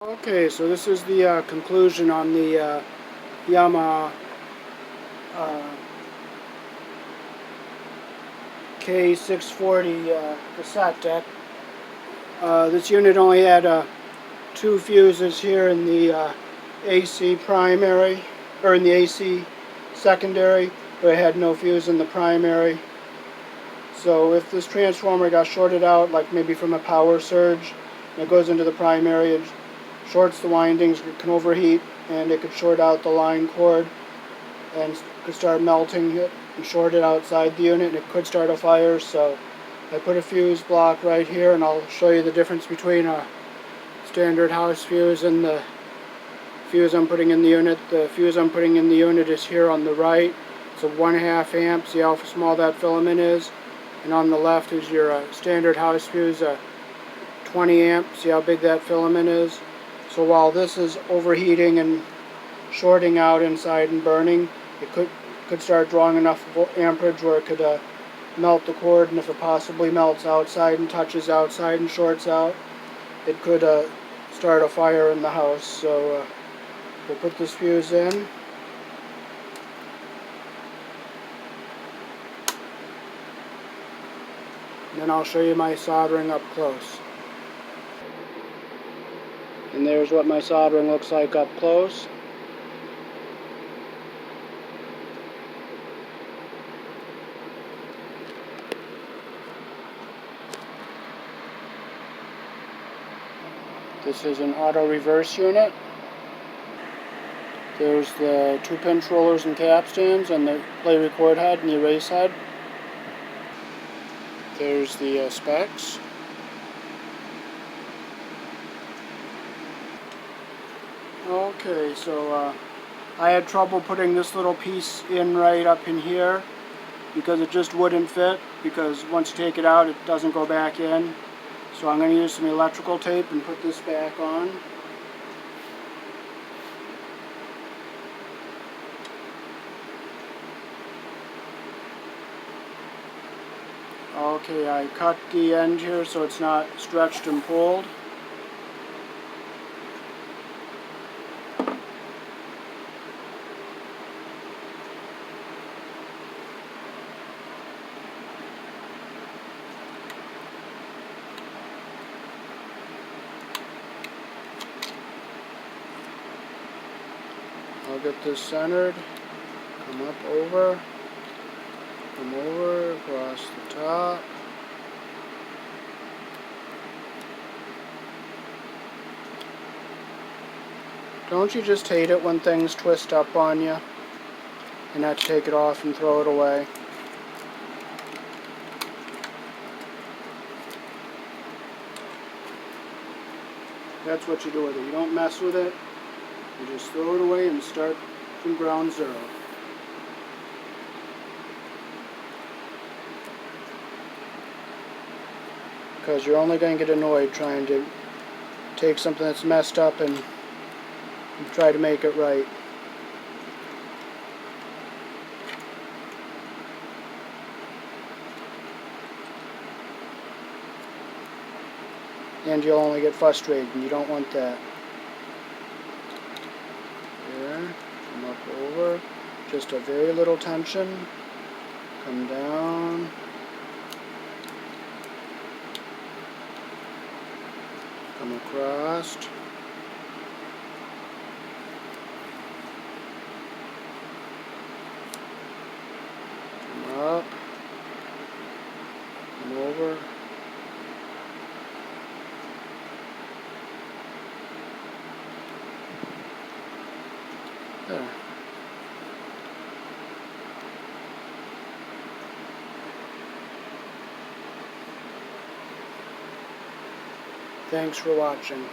Okay, so this is the conclusion on the Yamaha K-640 cassette deck. This unit only had two fuses here in the AC primary, or in the AC secondary, but it had no fuse in the primary. So if this transformer got shorted out, like maybe from a power surge, and it goes into the primary, it shorts the windings, it can overheat, and it could short out the line cord and could start melting it and short it outside the unit, and it could start a fire. So I put a fuse block right here, and I'll show you the difference between a standard house fuse and the fuse I'm putting in the unit. The fuse I'm putting in the unit is here on the right. It's a 1/2 amp. See how small that filament is? And on the left is your standard house fuse, 20 amp. See how big that filament is? So while this is overheating and shorting out inside and burning, it could start drawing enough amperage where it could melt the cord, and if it possibly melts outside and touches outside and shorts out, it could start a fire in the house. So we'll put this fuse in. And then I'll show you my soldering up close. And there's what my soldering looks like up close. This is an auto reverse unit. There's the 2-pin rollers and capstans, and the play record head and the erase head. There's the specs. Okay, so I had trouble putting this little piece in right up in here because it just wouldn't fit, because once you take it out it doesn't go back in. So I'm going to use some electrical tape and put this back on. Okay, I cut the end here so it's not stretched and pulled. I'll get this centered, come up over, come over, across the top. Don't you just hate it when things twist up on you and have to take it off and throw it away? That's what you do with it. You don't mess with it. You just throw it away and start from ground zero. Because you're only going to get annoyed trying to take something that's messed up and try to make it right. And you'll only get frustrated, and you don't want that. There, come up over, just a very little tension, come down, come across, come up, come over, there. Thanks for watching.